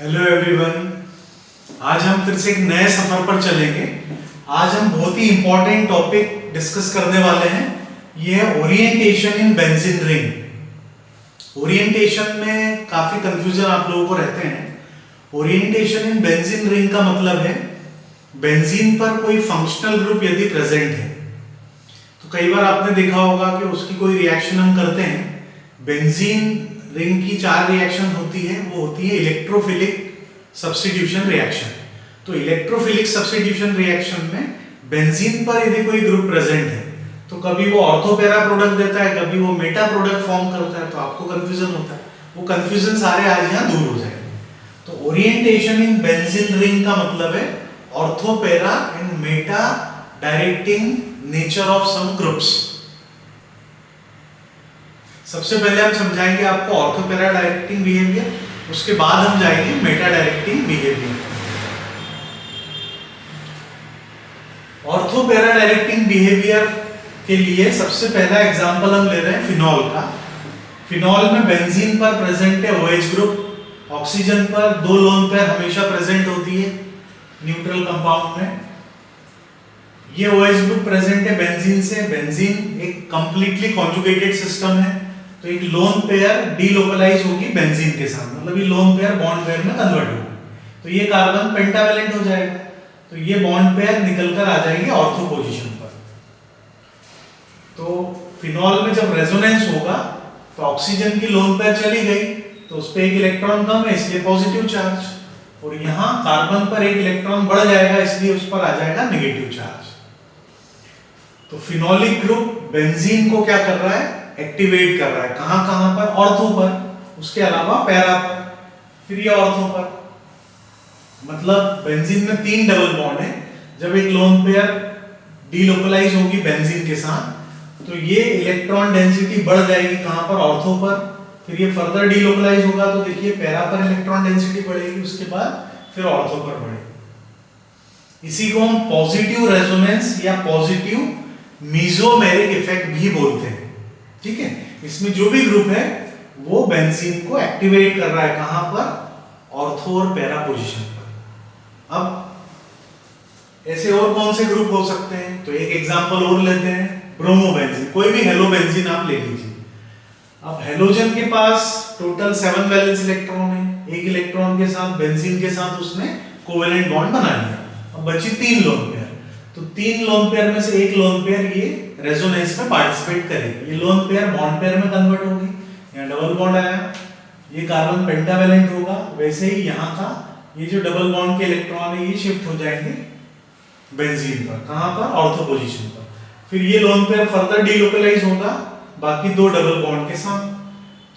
Hello everyone. आज हम फिर से एक नए सफर पर चलेंगे। आज हम बहुत ही इंपॉर्टेंट टॉपिक डिस्कस करने वाले हैं। ये है orientation in benzene ring. Orientation में काफी कंफ्यूजन आप लोगों को रहते हैं। ओरिएंटेशन इन बेंजीन रिंग का मतलब है बेंजीन पर कोई फंक्शनल ग्रुप यदि प्रेजेंट है तो कई बार आपने देखा होगा कि उसकी कोई रिएक्शन हम करते हैं। बेंजीन रिंग की 4 रिएक्शन होती है। वो होती है इलेक्ट्रोफिलिक सब्स्टिट्यूशन रिएक्शन। तो इलेक्ट्रोफिलिक सब्स्टिट्यूशन रिएक्शन में बेंजीन पर यदि कोई ग्रुप प्रेजेंट है तो कभी वो ऑर्थो पैरा प्रोडक्ट देता है, कभी वो मेटा प्रोडक्ट फॉर्म करता है, तो आपको कंफ्यूजन होता है। वो कंफ्यूजन सारे आज यहाँ दूर हो जाएंगे। तो ओरिएंटेशन इन बेंजीन रिंग का मतलब है ortho para and meta directing nature of some groups. सबसे पहले हम समझाएंगे आपको ऑर्थो पैरा डायरेक्टिंग बिहेवियर, उसके बाद हम जाएंगे Meta directing behaviour. Ortho para directing behaviour के लिए सबसे पहला एग्जांपल हम ले रहे हैं फिनॉल का। फिनॉल में बेंजीन पर प्रेजेंट है OH ग्रुप, ऑक्सीजन पर 2 लोन पेयर हमेशा प्रेजेंट होती है न्यूट्रल कंपाउंड में। ये OH ग्रुप प्रेजेंट है बेंजीन से। बेंजीन एक कंप्लीटली कॉन्जुगेटेड सिस्टम है, तो एक लोन पेयर डीलोकलाइज होगी बेंजीन के साथ, मतलब ये लोन पेयर बॉन्ड पेयर में कन्वर्ट होगी, तो ये कार्बन पेंटावेलेंट हो जाएगा। तो ये बॉन्ड पेयर निकलकर आ जाएंगे ऑर्थो पोजीशन पर। तो फिनॉल में जब रेजोनेंस होगा तो ऑक्सीजन की लोन पेयर चली गई, तो उस पर एक इलेक्ट्रॉन कम है इसलिए पॉजिटिव चार्ज, और यहाँ कार्बन पर एक इलेक्ट्रॉन बढ़ जाएगा इसलिए उस पर आ जाएगा नेगेटिव चार्ज। तो फिनोलिक ग्रुप बेंजीन को क्या कर रहा है, एक्टिवेट कर रहा है। कहां कहां पर, ऑर्थो पर, उसके अलावा पैरा पर, फिर ये ऑर्थो पर। मतलब बेंजीन में 3 डबल बॉन्ड है। जब एक लोन पेयर डीलोकलाइज होगी बेंजीन के साथ तो ये इलेक्ट्रॉन डेंसिटी बढ़ जाएगी कहां पर, ऑर्थो पर। फिर ये फर्दर डीलोकलाइज होगा तो देखिए पैरा पर इलेक्ट्रॉन डेंसिटी बढ़ेगी, उसके बाद फिर ऑर्थो पर बढ़ेगी। इसी को हम पॉजिटिव रेजोनेंस या पॉजिटिव मीजोमेरिक इफेक्ट भी बोलते हैं। ठीक है, इसमें जो भी ग्रुप है वो बेंजीन को एक्टिवेट कर रहा है कहां पर, ऑर्थो और पैरा पोजीशन पर। अब ऐसे और कौन से ग्रुप हो सकते हैं, तो एक एग्जांपल और लेते हैं, ब्रोमोबेंजीन। कोई भी हेलो बेंजीन आप ले लीजिए। अब हेलोजन के पास टोटल 7 वैलेंस इलेक्ट्रॉन है। एक इलेक्ट्रॉन के साथ बेंजीन के साथ उसने कोवेलेंट बॉन्ड बना लिया। अब बची 3 लोन पेयर। तो 3 लोन पेयर में से एक लोन पेयर ये रेजोनेंस में पार्टिसिपेट करेगी। ये लोन पेयर बॉन्ड पेयर में कन्वर्ट होगी, यहाँ डबल बॉन्ड आया, ये कार्बन पेंटावेलेंट होगा। वैसे ही यहाँ का ये जो डबल बॉन्ड के इलेक्ट्रॉन है ये शिफ्ट हो जाएंगे बेंजीन पर, कहां पर, ऑर्थो पोजीशन पर। फिर ये लोन पेयर फर्दर डीलोकलाइज होगा बाकी 2 डबल बॉन्ड के साथ।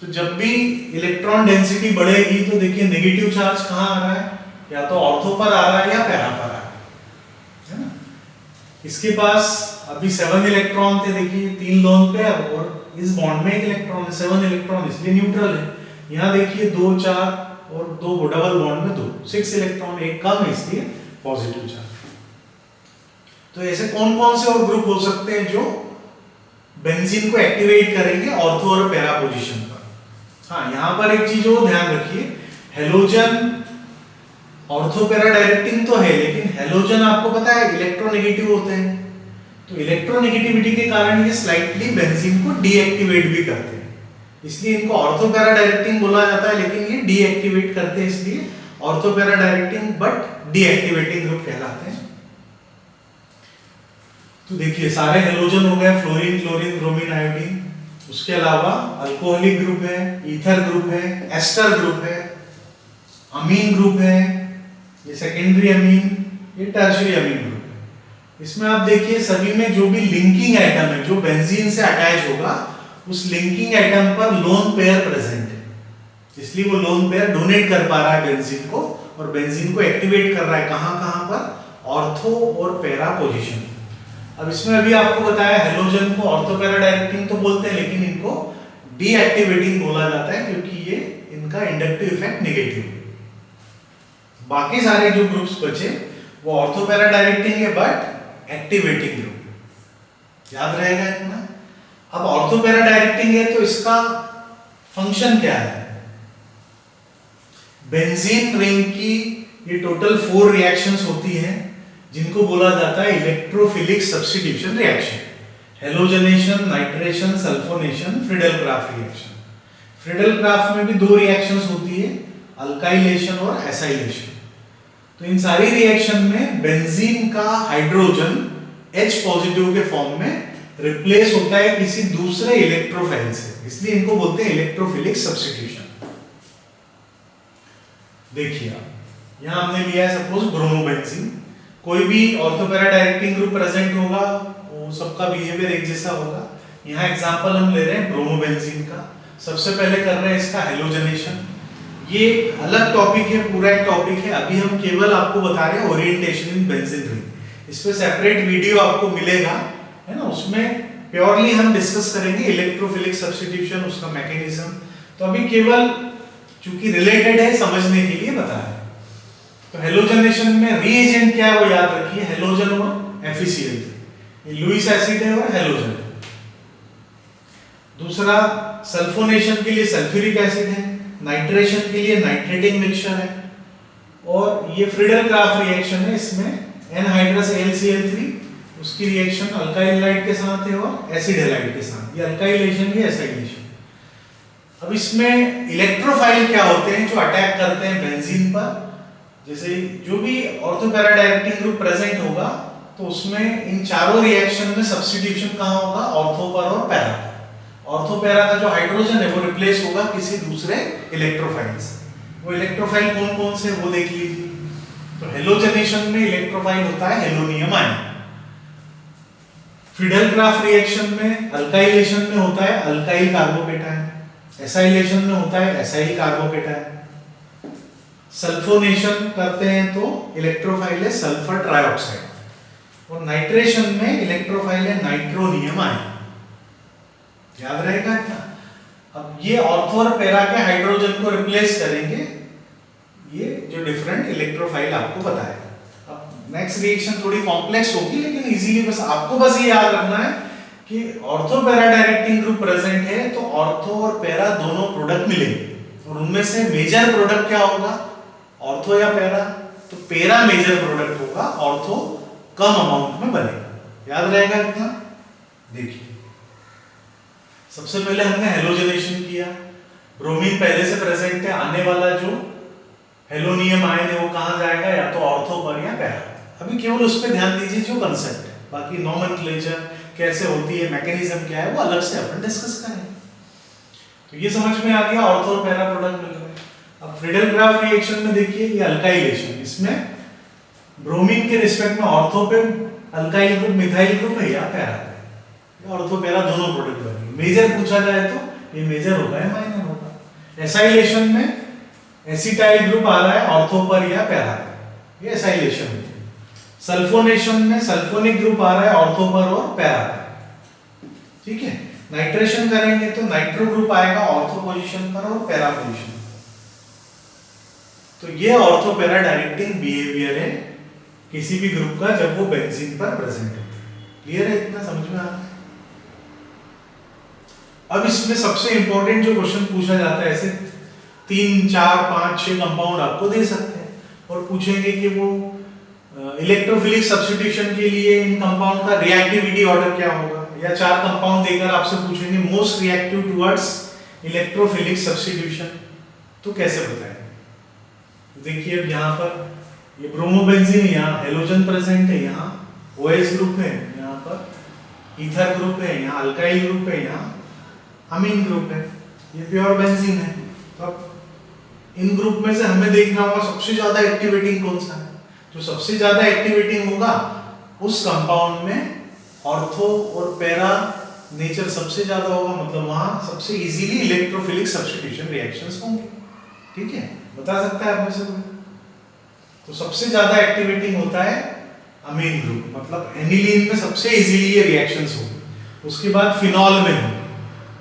तो जब भी इलेक्ट्रॉन डेंसिटी बढ़ेगी तो देखिए नेगेटिव चार्ज कहां आ रहा है, या तो ऑर्थो पर आ रहा है या पैरा पर आ रहा है ना। इसके पास अभी 7 इलेक्ट्रॉन थे, देखिए 3 लोन पेयर और इस बॉन्ड में एक इलेक्ट्रॉन है, 7 इलेक्ट्रॉन इसलिए न्यूट्रल है। यहाँ देखिए 2 4 और 2 डबल बॉन्ड में 2 6 इलेक्ट्रॉन, एक कम है इसलिए पॉजिटिव चार्ज। तो ऐसे कौन कौन से और ग्रुप हो सकते हैं जो बेंजीन को एक्टिवेट करेंगे ऑर्थो और पैरा पोजीशन पर। हाँ, यहाँ पर एक चीज और ध्यान रखिए, हेलोजन ऑर्थो पैरा डायरेक्टिंग तो है, लेकिन हेलोजन आपको पता है इलेक्ट्रोनेगेटिव होते हैं। तो इलेक्ट्रोनेगेटिविटी के कारण ये स्लाइटली बेंजीन को डीएक्टिवेट भी करते हैं, इसलिए इनको ऑर्थो पैरा डायरेक्टिंग बोला जाता है। लेकिन ये डीएक्टिवेट करते हैं इसलिए ortho para directing but deactivating group कहलाते हैं। तो देखिए सारे हेलोजन हो गए, फ्लोरीन, क्लोरीन, ब्रोमीन, आयोडीन। उसके अलावा अल्कोहलिक ग्रुप है, ईथर ग्रुप है, एस्टर ग्रुप है, अमीन ग्रुप है, ये सेकेंडरी अमीन, ये टर्शियरी अमीन ग्रुप है। इसमें आप देखिए सभी में जो भी लिंकिंग एटम है जो बेंजीन से अटैच होगा उस लिंकिंग एटम पर लोन पेयर प्रेजेंट है, इसलिए वो लोन पेयर डोनेट कर पा रहा है बेंजीन को और बेंजीन को एक्टिवेट कर रहा है कहां कहां पर, ऑर्थो और पैरा पोजीशन। अब इसमें अभी आपको बताया हेलोजन को ऑर्थो पैरा डायरेक्टिंग तो बोलते हैं, लेकिन इनको डीएक्टिवेटिंग बोला जाता है क्योंकि ये इनका इंडक्टिव इफेक्ट नेगेटिव है। बाकी सारे जो ग्रुप्स बचे वो ऑर्थो पैरा डायरेक्टिंग है बट एक्टिवेटिंग ग्रुप, याद रहेगा इतना। अब ऑर्थो पैरा डायरेक्टिंग है तो इसका फंक्शन क्या है, बेंजीन रिंग की ये टोटल 4 रिएक्शंस होती हैं जिनको बोला जाता है electrophilic substitution reaction, halogenation, nitration, sulphonation, Friedel-Crafts reaction. Friedel-Crafts में भी 2 रिएक्शंस होती है, अल्काइलेशन और एसाइलेशन। तो इन सारी रिएक्शन में बेंजीन का हाइड्रोजन H पॉजिटिव के फॉर्म में रिप्लेस होता है किसी दूसरे इलेक्ट्रोफाइल से, इसलिए इनको बोलते हैं इलेक्ट्रोफिलिक सब्स्टिट्यूशन। देखिए यहां हमने लिया है सपोज ब्रोमोबेंजीन, कोई भी ortho para directing group present होगा वो सबका बिहेवियर एक जैसा होगा। यहाँ एग्जांपल हम ले रहे हैं ब्रोमोबेंजीन का। सबसे पहले कर रहे हैं इसका हेलोजनेशन। ये अलग टॉपिक है, पूरा एक टॉपिक है, अभी हम केवल आपको बता रहे हैं ओरिएंटेशन इन बेंजीन रिंग। इस पे सेपरेट वीडियो आपको मिलेगा, है ना, उसमें प्योरली हम डिस्कस करेंगे इलेक्ट्रोफिलिक सब्स्टिट्यूशन, उसका मैकेनिज्म। तो अभी केवल चूंकि रिलेटेड है समझने के लिए बता रहे हैं। तो हेलोजनेशन में रीएजेंट क्या है वो याद रखिए, हेलोजन और FeCl3, ये लुईस एसिड है और हेलोजन है। दूसरा सल्फोनेशन के लिए सल्फ्यूरिक एसिड है, नाइट्रेशन के लिए नाइट्रेटिंग मिक्सचर है, और ये फ्रीडल-क्राफ्ट रिएक्शन है, इसमें एनहाइड्रस AlCl3 उसकी रिएक्शन अल्काइल हैलाइड के साथ है और एसिड हैलाइड के साथ, ये अल्काइलेशन ये एसाइलेशन। अब इसमें इलेक्ट्रोफाइल क्या होते हैं जो अटैक करते हैं बेंजीन पर, जैसे जो भी ortho para directing group present होगा तो उसमें इन चारों रिएक्शन में सब्स्टिट्यूशन कहां होगा, ऑर्थो पर और पैरा पर। ऑर्थो पैरा का जो हाइड्रोजन है वो रिप्लेस होगा किसी दूसरे इलेक्ट्रोफाइल से। वो इलेक्ट्रोफाइल कौन कौन से वो देख लीजिए। तो हेलोजनेशन में इलेक्ट्रोफाइल होता है हेलोनियम आयन, फ्रीडल-क्राफ्ट रिएक्शन में अल्काइलेशन में होता है अल्काइल कार्बोकेटायन, एसाइलेशन में होता है एसाइल कार्बोकेटायन, सल्फोनेशन करते हैं तो इलेक्ट्रोफाइल है सल्फर ट्राइऑक्साइड, और नाइट्रेशन में इलेक्ट्रोफाइल है नाइट्रोनियम आयन। याद रहेगा क्या? अब ये ऑर्थो और पैरा के हाइड्रोजन को रिप्लेस करेंगे ये जो डिफरेंट इलेक्ट्रोफाइल आपको बताएगा। अब नेक्स्ट रिएक्शन थोड़ी कॉम्प्लेक्स होगी लेकिन इजीली बस आपको बस ये याद रखना है कि ortho para directing group present है तो ऑर्थो और पैरा दोनों प्रोडक्ट मिलेंगे, और उनमें से मेजर प्रोडक्ट क्या होगा, ऑर्थो या पैरा? तो पैरा मेजर प्रोडक्ट होगा, ऑर्थो कम अमाउंट में बनेगा। याद रहेगा इतना? देखिए सबसे पहले हमने हेलोजनेशन किया, ब्रोमीन पहले से प्रेजेंट है, आने वाला जो हेलोनियम आयन है वो कहां जाएगा, या तो ऑर्थो पर या पैरा। अभी केवल उस पर ध्यान दीजिए जो कंसेप्ट है, बाकी नोमेनक्लेचर कैसे होती है, मैकेनिज्म क्या है वो अलग से अपन डिस्कस करेंगे। तो ये समझ में आ गया, ऑर्थो और पैरा प्रोडक्ट मिल रहे हैं। अब फ्रीडल-क्राफ्ट रिएक्शन में देखिए ये अल्काइलेशन, इसमें ब्रोमीन के रिस्पेक्ट में ऑर्थो पे अल्काइल ग्रुप मिथाइल ग्रुप है या पैरा है, ऑर्थो पैरा दोनों प्रोडक्ट बनेंगे। मेजर पूछा जाए तो ये मेजर होगा या माइनर होगा। एसाइलेशन में एसिटाइल ग्रुप आ रहा है ऑर्थो पर या पैरा पर, ये एसाइलेशन है। सल्फोनेशन में सल्फोनिक ग्रुप आ रहा है ऑर्थो पर और पैरा पर, ठीक है। नाइट्रेशन करेंगे तो नाइट्रो ग्रुप आएगा ऑर्थो पोजीशन पर और पैरा पोजीशन पर। तो ये ऑर्थो पैरा डायरेक्टिंग बिहेवियर है किसी भी ग्रुप का जब वो बेंजीन पर प्रेजेंट होता है। क्लियर है? इतना समझ में आ रहा है? अब इसमें सबसे इंपॉर्टेंट जो क्वेश्चन पूछा जाता है, ऐसे 3, 4, 5, 6 कंपाउंड आपको दे सकते हैं और पूछेंगे कि वो इलेक्ट्रोफिलिक सब्स्टिट्यूशन के लिए इन कंपाउंड का रिएक्टिविटी ऑर्डर क्या होगा, या 4 कंपाउंड देकर आपसे पूछेंगे most reactive towards electrophilic substitution, तो कैसे बताएंगे। देखिए अब यहाँ पर ये ब्रोमोबेंजीन, यहाँ हेलोजन प्रेजेंट है, यहाँ OH ग्रुप है, यहाँ पर ईथर ग्रुप है, यहाँ अल्काइल ग्रुप है, यहाँ अमीन ग्रुप है, ये प्योर बेंजीन है। तो अब इन ग्रुप में से हमें देखना होगा सबसे ज्यादा एक्टिवेटिंग कौन सा है। जो सबसे ज्यादा एक्टिवेटिंग होगा उस कंपाउंड में ऑर्थो और पैरा नेचर सबसे ज्यादा होगा, मतलब वहां सबसे इजीली इलेक्ट्रोफिलिक सब्स्टिट्यूशन रिएक्शंस होंगे। ठीक है, बता सकता है आप में से कोई? तो सबसे ज्यादा एक्टिवेटिंग होता है अमीन ग्रुप, मतलब एनिलीन में सबसे इजीली ये रिएक्शंस होंगे। उसके बाद फिनॉल में होंगे,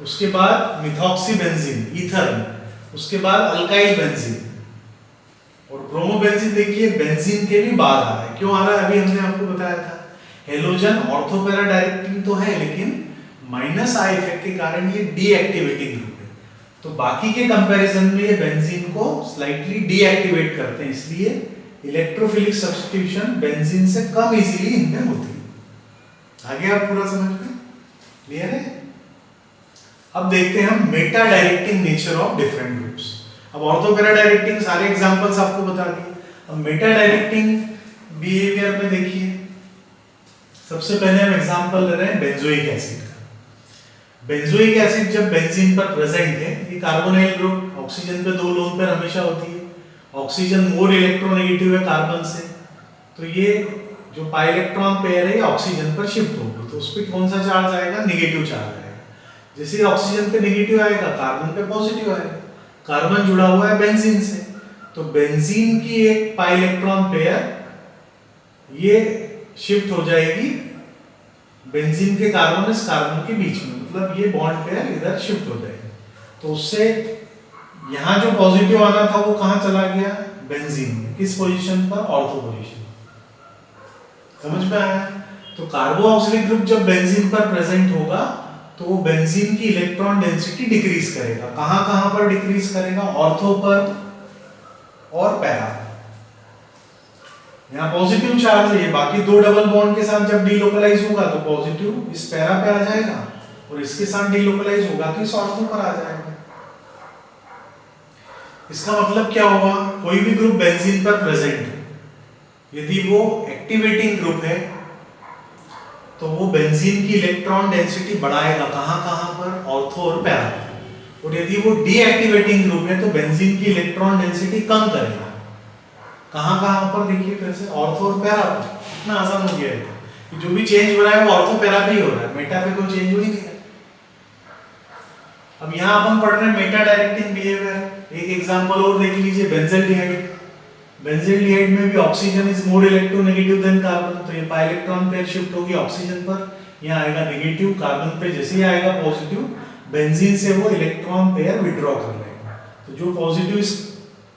उसके बाद मिथॉक्सीबेंजीन ईथर में, उसके बाद अल्काइल बेंजीन, और ब्रोमोबेंजीन देखिए बेंजीन के भी बाद आ रहा है। क्यों आ रहा है? अभी हमने आपको बताया था हेलोजन ऑर्थो पैरा डायरेक्टिंग तो है लेकिन -I इफेक्ट के कारण ये डीएक्टिवेटिंग ग्रुप है। तो बाकी के कंपैरिजन में ये बेंजीन को स्लाइटली डीएक्टिवेट करते हैं, इसलिए इलेक्ट्रोफिलिक सब्स्टिट्यूशन बेंजीन से कम इजीली इनमें होती है। आगे आप पूरा समझ में क्लियर है? अब देखते हैं हम Meta directing nature of different groups. अब ऑर्थो पैरा डायरेक्टिंग सारे एग्जांपल्स आपको बता दिए। अब मेटा डायरेक्टिंग बिहेवियर में देखिए, सबसे पहले हम एग्जांपल ले रहे हैं बेंजोइक एसिड का। बेंजोइक एसिड जब बेंजीन पर प्रेजेंट है, ये कार्बोनाइल ग्रुप, ऑक्सीजन पे 2 लोन पेयर हमेशा होती है, ऑक्सीजन मोर इलेक्ट्रोनेगेटिव है कार्बन से, तो ये जो पाई इलेक्ट्रॉन पेयर है ये ऑक्सीजन पर शिफ्ट होगी, तो उस पर कौन सा चार्ज आएगा? नेगेटिव चार्ज आएगा। जैसे ही ऑक्सीजन पे नेगेटिव आएगा, कार्बन पे पॉजिटिव आएगा। कार्बन जुड़ा हुआ है बेंजीन से, तो बेंजीन की एक पाई इलेक्ट्रॉन पेयर ये शिफ्ट हो जाएगी बेंजीन के कार्बन इस कार्बन के बीच में, मतलब ये बॉन्ड पेयर इधर शिफ्ट हो जाएगी। तो उससे यहाँ जो पॉजिटिव आना था वो कहाँ चला गया? बेंजीन में। किस पोजीशन पर? Ortho position. समझ में आया? तो कार्बोक्सिलिक ग्रुप जब बेंजीन पर प्रेजेंट होगा तो वो बेंजीन की इलेक्ट्रॉन डेंसिटी डिक्रीज करेगा। कहाँ कहाँ पर डिक्रीज करेगा? ऑर्थो पर और पैरा। यहाँ पॉजिटिव चार्ज है, बाकी 2 डबल बॉन्ड के साथ जब डीलोकलाइज होगा तो पॉजिटिव इस पैरा पे आ जाएगा और इसके साथ डीलोकलाइज होगा तो इस ऑर्थो पर आ जाएगा। इसका मतलब क्या होगा? कोई भी ग्रुप बेंजीन पर प्रेजेंट है, यदि वो एक्टिवेटिंग ग्रुप है तो वो बेंजीन की इलेक्ट्रॉन डेंसिटी बढ़ाएगा। कहां कहां पर? ऑर्थो और पैरा। और यदि वो डीएक्टिवेटिंग ग्रुप है तो बेंजीन की इलेक्ट्रॉन डेंसिटी कम करेगा। कहां कहां पर? देखिए फिर से, ऑर्थो और पैरा पर। इतना आसान हो गया है कि जो भी चेंज हो रहा है वो ऑर्थो पैरा पे ही हो रहा है, मेटा पे कोई चेंज हो ही नहीं है। अब यहाँ अपन पढ़ रहे हैं मेटा डायरेक्टिंग बिहेवियर। एक एग्जांपल और देख लीजिए, बेंजल्डिहाइड। बेंजल्डिहाइड में भी oxygen is more electronegative than carbon, तो ये पाई इलेक्ट्रॉन पेयर शिफ्ट होगी ऑक्सीजन पर, यहाँ आएगा नेगेटिव, कार्बन पे जैसे ही आएगा पॉजिटिव, बेंजीन से वो इलेक्ट्रॉन पेयर विड्रॉ कर लेगा। तो जो पॉजिटिव इस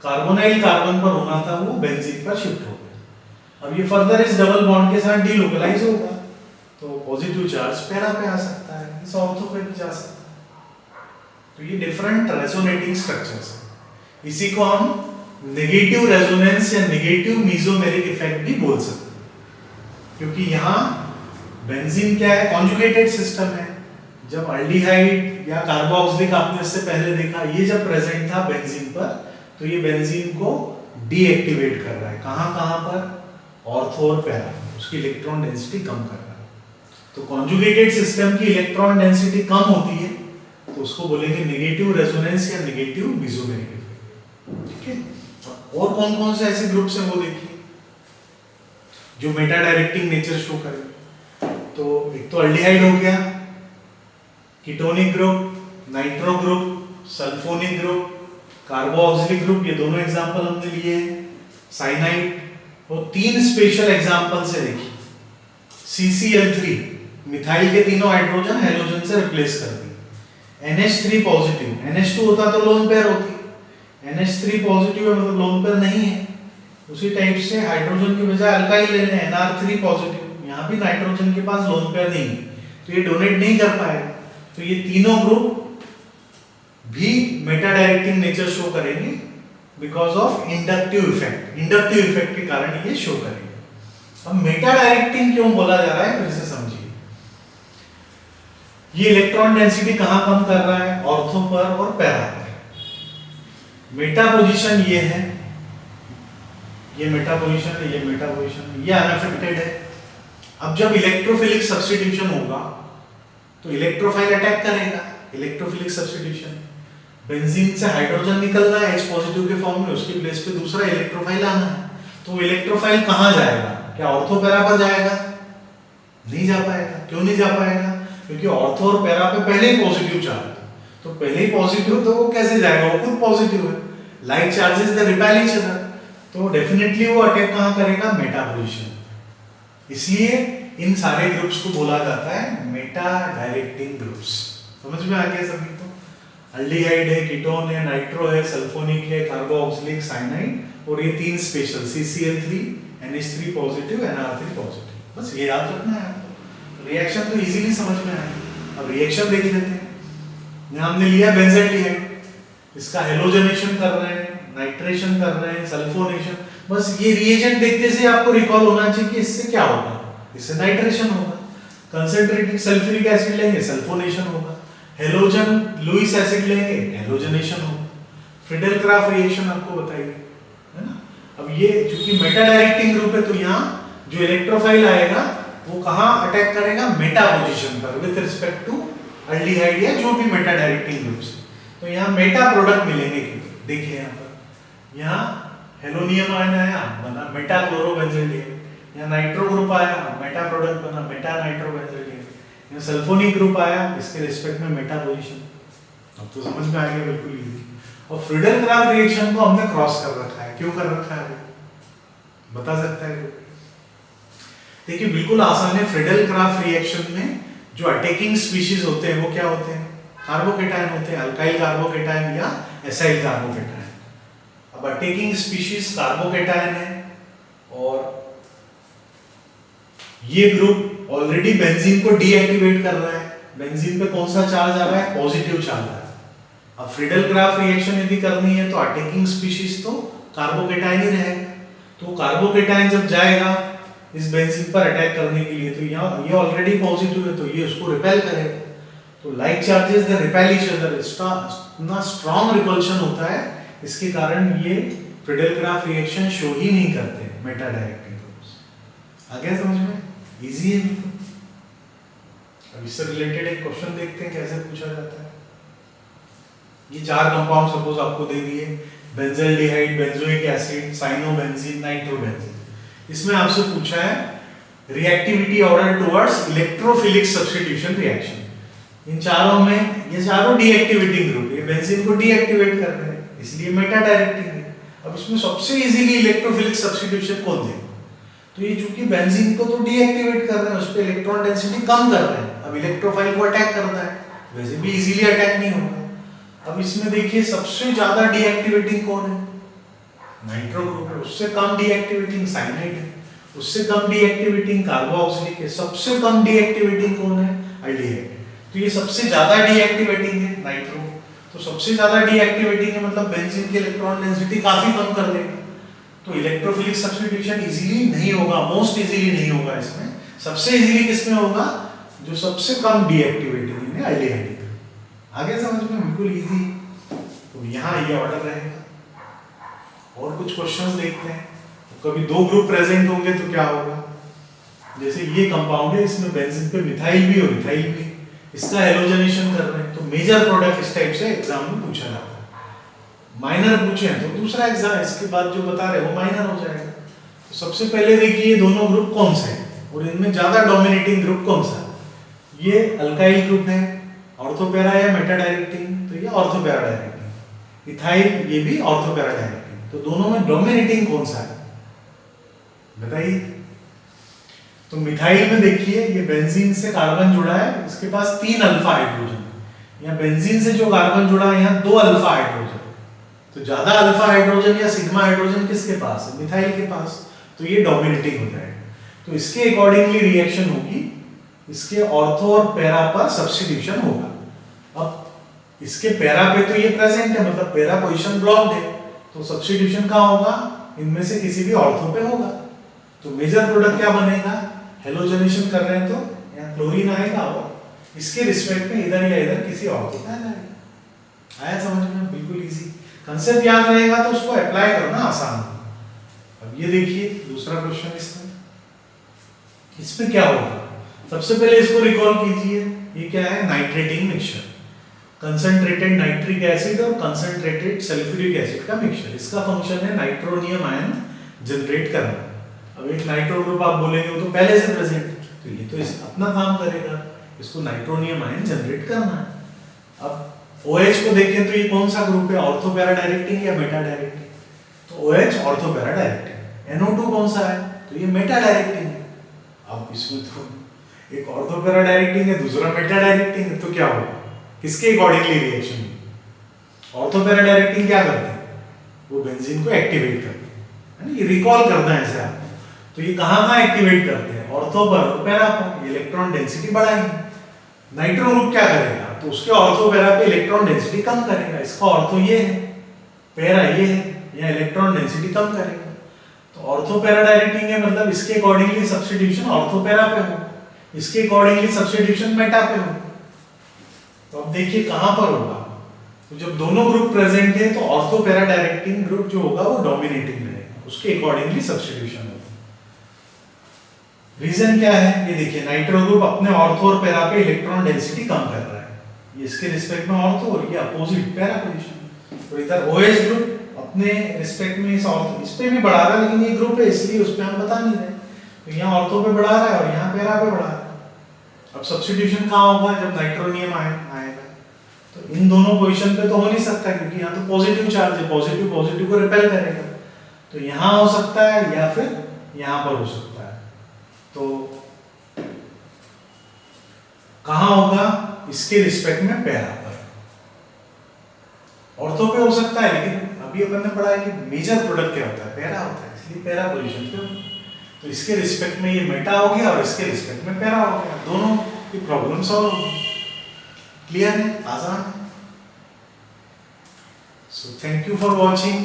कार्बोनाइल कार्बन पर होना था वो बेंजीन पर शिफ्ट हो गया। अब ये फर्दर इस डबल बॉन्ड के साथ डीलोकलाइज होगा तो पॉजिटिव चार्ज पैरा पे आ सकता है, इस ऑर्थो पे भी जा सकता है। तो ये डिफरेंट रेजोनेटिंग स्ट्रक्चर्स है। इसी को हम नेगेटिव रेजोनेंस या नेगेटिव मेसोमेरिक इफेक्ट भी बोल सकते हैं, क्योंकि यहाँ बेंजीन क्या है? कॉन्जुगेटेड सिस्टम है। जब अल्डिहाइड या कार्बोक्सिलिक आपने इससे पहले देखा, ये जब प्रेजेंट था बेंजीन पर तो ये बेंजीन को डीएक्टिवेट कर रहा है। कहां कहां पर? ऑर्थो और पैरा, उसकी इलेक्ट्रॉन डेंसिटी कम कर रहा है। तो कॉन्जुगेटेड सिस्टम की इलेक्ट्रॉन डेंसिटी कम होती है तो उसको बोलेंगे नेगेटिव रेजोनेंस या नेगेटिव मेसोमेरिक इफेक्ट। ठीक है? और कौन कौन से ऐसे ग्रुप्स हैं वो देखिए जो मेटा डायरेक्टिंग नेचर शो करें। तो एक तो अल्डिहाइड हो गया, ketonic group, nitro group, sulphonic group, carboxylic group, ये दोनों एग्जांपल हमने लिए हैं। साइनाइड, वो 3 स्पेशल एग्जांपल से देखिए। CCl3 मिथाइल के तीनों हाइड्रोजन हैलोजन से रिप्लेस कर दी। NH3 पॉजिटिव, NH2 होता तो लोन पेयर होती, NH3 पॉजिटिव है मतलब लोन पेयर नहीं है। उसी टाइप से हाइड्रोजन की बजाय अल्काइल ले लें, NR3 पॉजिटिव, यहाँ भी नाइट्रोजन के पास लोन पेयर नहीं है तो ये डोनेट नहीं कर पाएगा। तो ये तीनों ग्रुप भी मेटा डायरेक्टिंग नेचर शो करेंगे because of inductive effect. Inductive effect के कारण ये शो करेंगे। अब मेटा डायरेक्टिंग क्यों बोला जा रहा है फिर से समझिए। ये इलेक्ट्रॉन डेंसिटी कहां कम कर रहा है? ऑर्थो पर और पैरा पर। मेटा पोजीशन ये है, ये मेटा पोजीशन है, ये मेटा पोजीशन, ये अनअफेक्टेड है। अब जब इलेक्ट्रोफिलिक सब्स्टिट्यूशन होगा तो इलेक्ट्रोफाइल अटैक करेगा। इलेक्ट्रोफिलिक सब्स्टिट्यूशन, बेंजीन से हाइड्रोजन निकलना है H पॉजिटिव के फॉर्म में, उसकी प्लेस पे दूसरा इलेक्ट्रोफाइल आना है। तो इलेक्ट्रोफाइल कहां जाएगा? क्या ऑर्थो पैरा पर जाएगा? नहीं जा पाएगा। क्यों नहीं जा पाएगा? क्योंकि ऑर्थो और पैरा पे पहले ही पॉजिटिव चार्ज, तो पहले ही पॉजिटिव तो वो कैसे जाएगा? वो खुद पॉजिटिव है। Like charges they repel each other, तो डेफिनेटली वो अटैक कहां करेगा? Meta position. इसलिए इन सारे ग्रुप्स को बोला जाता है मेटा डायरेक्टिंग ग्रुप्स। समझ में आ गया सभी को? अल्डिहाइड है, कीटोन है, नाइट्रो है, सल्फोनिक है, कार्बोक्सिलिक, साइनाइड और ये 3 special CCl3, NH3 positive, NR3 positive. बस ये याद रखना है आपको। रिएक्शन तो इजीली समझ में आएगी। अब रिएक्शन देख लेते हैं। यहाँ हमने लिया बेंजल्डिहाइड, इसका हेलोजनेशन कर रहे हैं, नाइट्रेशन कर रहे हैं, सल्फोनेशन। बस ये रिएजेंट देखते से आपको रिकॉल होना चाहिए कि इससे क्या होगा, इससे नाइट्रेशन होगा। कंसंट्रेटेड सल्फ्यूरिक एसिड लेंगे, सल्फोनेशन होगा। हेलोजन लुईस एसिड लेंगे, हेलोजनेशन होगा। फ्रीडेल-क्राफ्ट रिएक्शन आपको बताइए, है ना। अब ये चूंकि मेटा डायरेक्टिंग ग्रुप है, तो यहाँ जो इलेक्ट्रोफाइल आएगा वो कहाँ अटैक करेगा, मेटा पोजीशन पर विद रिस्पेक्ट टू अल्डिहाइड या जो भी मेटा डायरेक्टिंग ग्रुप्स। तो यहाँ मेटा प्रोडक्ट मिलेंगे। देखिए यहाँ पर, यहाँ हेलोनियम आयन आया, बना मेटा क्लोरोबेंजीन। यहाँ नाइट्रो ग्रुप आया, मेटा प्रोडक्ट बना मेटा नाइट्रोबेंजीन। यहाँ सल्फोनिक ग्रुप आया, इसके रिस्पेक्ट में मेटा पोजीशन। अब तो समझ में आ गया बिल्कुल इजी। और फ्रीडेल-क्राफ्ट रिएक्शन को हमने क्रॉस कर रखा है, क्यों कर रखा है बता सकता है? देखिए बिल्कुल आसान है। फ्रीडेल-क्राफ्ट रिएक्शन में जो अटैकिंग स्पीशीज होते हैं वो क्या होते हैं, कार्बोकेटायन होते हैं, अल्काइल कार्बोकेटायन या एसाइल कार्बोकेटायन। अब अटैकिंग स्पीशीज कार्बोकेटायन है और ये ग्रुप ऑलरेडी बेंजीन को डीएक्टिवेट कर रहा है। बेंजीन पे कौन सा चार्ज आ रहा है, पॉजिटिव चार्ज आ रहा है। अब फ्रीडेल-क्राफ्ट रिएक्शन यदि करनी है तो अटैकिंग स्पीशीज तो कार्बोकेटायन ही रहेगा। तो कार्बोकेटायन जब जाएगा इस बेंजीन पर अटैक करने के लिए, तो यहाँ ये ऑलरेडी पॉजिटिव है तो ये उसको रिपेल करेगा। तो like charges they repel each other, इतना स्ट्रॉन्ग रिपल्शन होता है, इसके कारण ये फ्रीडेल-क्राफ्ट रिएक्शन शो ही नहीं करते मेटा डायरेक्टिंग ग्रुप्स। आ गया समझ में? इजी है बिल्कुल। अब इससे रिलेटेड एक क्वेश्चन देखते हैं कैसे पूछा जाता है। ये चार कंपाउंड सपोज आपको दे दिए, benzaldehyde, benzoic acid, cyanobenzene, nitrobenzene. इसमें आपसे पूछा है reactivity order towards electrophilic substitution reaction. इन चारों में ये चारों डीएक्टिवेटिंग ग्रुप, ये बेंजीन को डीएक्टिवेट कर रहे हैं, इसलिए मेटा डायरेक्टिंग है। अब इसमें सबसे इजीली इलेक्ट्रोफिलिक सब्स्टिट्यूशन कौन देगा, तो ये चूंकि बेंजीन को तो डीएक्टिवेट कर रहे हैं, उस पे इलेक्ट्रॉन डेंसिटी कम कर रहे हैं, अब इलेक्ट्रोफाइल को अटैक करता है, वैसे भी इजीली अटैक नहीं होगा। अब इसमें देखिए सबसे ज्यादा डीएक्टिवेटिंग कौन है, नाइट्रो ग्रुप है। उससे कम डीएक्टिवेटिंग साइनाइड है, उससे कम डीएक्टिवेटिंग कार्बोक्सिलिक है, सबसे कम डीएक्टिवेटिंग कौन है, अल्डिहाइड। तो ये सबसे ज्यादा डीएक्टिवेटिंग है नाइट्रो, तो सबसे ज्यादा डीएक्टिवेटिंग है मतलब बेंजीन की इलेक्ट्रॉन डेंसिटी काफी कम कर देगा। तो इलेक्ट्रोफिलिक सब्स्टिट्यूशन इजीली नहीं होगा, मोस्ट इजीली नहीं होगा। इसमें सबसे इजीली किसमें होगा, जो सबसे कम डीएक्टिवेटिंग है, अल्डिहाइड। आगे समझ में बिल्कुल इजी। तो यहाँ ये ऑर्डर रहेगा। और कुछ क्वेश्चंस देखते हैं। तो कभी दो ग्रुप प्रेजेंट होंगे तो क्या होगा, जैसे ये कंपाउंड है, इसमें बेंजीन पे मिथाइल भी और इथाइल भी, इसका हेलोजनेशन कर रहे हैं, तो मेजर प्रोडक्ट इस टाइप से एग्जाम में पूछा जाता है। माइनर पूछे तो दूसरा एग्जाम इसके बाद जो बता रहे हैं वो माइनर हो जाएगा। तो सबसे पहले देखिए दोनों ग्रुप कौन से हैं और इनमें ज्यादा डोमिनेटिंग ग्रुप कौन सा है। ये अल्काइल ग्रुप है, ऑर्थोपैरा या मेटा डायरेक्टिंग, तो ये ऑर्थोपैरा डायरेक्टिंग। इथाइल ये भी ऑर्थोपैरा डायरेक्टिंग। तो दोनों में डोमिनेटिंग कौन सा है बताइए। तो मिथाइल में देखिए ये बेंजीन से कार्बन जुड़ा है, इसके पास 3 अल्फा हाइड्रोजन। यहाँ बेंजीन से जो कार्बन जुड़ा है यहाँ 2 अल्फा हाइड्रोजन। तो ज्यादा अल्फा हाइड्रोजन या सिग्मा हाइड्रोजन किसके पास है, मिथाइल के पास। तो ये डोमिनेटिंग हो जाएगा। तो इसके अकॉर्डिंगली रिएक्शन होगी, इसके ऑर्थो और पैरा पर सब्स्टिट्यूशन होगा। अब इसके पैरा पे तो ये प्रेजेंट है, मतलब पैरा पोजीशन ब्लॉक्ड है, तो सब्स्टिट्यूशन कहाँ होगा, इनमें से किसी भी ऑर्थो पे होगा। तो मेजर प्रोडक्ट क्या बनेगा, हेलोजनेशन कर रहे हैं तो यहाँ क्लोरीन आएगा और इसके रिस्पेक्ट में इधर या इधर किसी ऑर्थो पे आ जाएगा। आया समझ में, बिल्कुल इजी। कंसेप्ट याद रहेगा तो उसको अप्लाई करना आसान होगा। अब ये देखिए दूसरा क्वेश्चन इसमें क्या होगा। सबसे पहले इसको रिकॉल कीजिए, ये क्या है, nitrating mixture, concentrated nitric acid और कंसंट्रेटेड सल्फ्यूरिक एसिड का मिक्सचर। इसका फंक्शन है नाइट्रोनियम आयन जनरेट करना। अब एक नाइट्रो ग्रुप आप बोलेंगे वो तो पहले से प्रेजेंट, तो ये तो इस अपना काम करेगा, इसको नाइट्रोनियम आयन जनरेट करना है। अब OH को देखें तो ये कौन सा ग्रुप है, ऑर्थोपैरा डायरेक्टिंग या मेटा डायरेक्टिंग। तो OH ऑर्थोपैरा डायरेक्टिंग। NO2 कौन सा है, तो ये मेटा डायरेक्टिंग है। अब इसमें तो एक ऑर्थोपैरा डायरेक्टिंग है, दूसरा मेटा डायरेक्टिंग है, तो क्या होगा, किसके अकॉर्डिंगली रिएक्शन होगी। ऑर्थोपैरा डायरेक्टिंग क्या करते हैं, वो बेंजीन को एक्टिवेट करते हैं, ये रिकॉल करना है ऐसे आपको। तो ये कहाँ एक्टिवेट करते हैं, ऑर्थो पर और पैरा पर, इलेक्ट्रॉन डेंसिटी बढ़ाएंगे। नाइट्रो ग्रुप क्या करेगा, तो तो उसके ऑर्थो पैरा पे इलेक्ट्रॉन डेंसिटी कम करेगा। इसका ऑर्थो ये है, पैरा ये है, यहाँ इलेक्ट्रॉन डेंसिटी कम करेगा। तो ऑर्थो पैरा डायरेक्टिंग है मतलब इसके अकॉर्डिंगली सब्स्टिट्यूशन ऑर्थो पैरा पे हो, इसके अकॉर्डिंगली सब्स्टिट्यूशन मेटा पे हो। तो अब देखिए कहां पर होगा, तो जब दोनों ग्रुप प्रेजेंट है तो ऑर्थो पैरा डायरेक्टिंग ग्रुप जो होगा वो डोमिनेटिंग रहेगा, उसके अकॉर्डिंगली सब्स्टिट्यूशन होगा। रीजन क्या है, ये देखिए नाइट्रो ग्रुप अपने ऑर्थो और पैरा पे इलेक्ट्रॉन डेंसिटी कम कर रहा है, ये इसके रिस्पेक्ट में ऑर्थो और ये अपोजिट पैरा पोजीशन। तो इधर OH ग्रुप अपने रिस्पेक्ट में इस ऑर्थो इस पे भी बढ़ा रहा है, लेकिन ये ग्रुप है इसलिए उस पे हम बता नहीं रहे। तो यहाँ ऑर्थो पे बढ़ा रहा है और यहाँ पैरा पे बढ़ा रहा है। अब सब्स्टिट्यूशन कहाँ होगा, जब नाइट्रोनियम आएगा तो इन दोनों पोजीशन पे तो हो नहीं सकता, क्योंकि यहाँ तो पॉजिटिव चार्ज है, पॉजिटिव पॉजिटिव को रिपेल करेगा। तो यहाँ हो सकता है या फिर यहाँ पर हो सकता है। तो कहां होगा, इसके रिस्पेक्ट में पैरा पर। ऑर्थो पे हो सकता है, लेकिन अभी अपन ने पढ़ा है कि मेजर प्रोडक्ट क्या होता है, पैरा होता है, इसलिए पैरा पोजीशन पे। तो इसके रिस्पेक्ट में ये मेटा हो गया और इसके रिस्पेक्ट में पैरा हो गया, दोनों की प्रॉब्लम सॉल्व हो गई। क्लियर है, आसान है। So thank you for watching.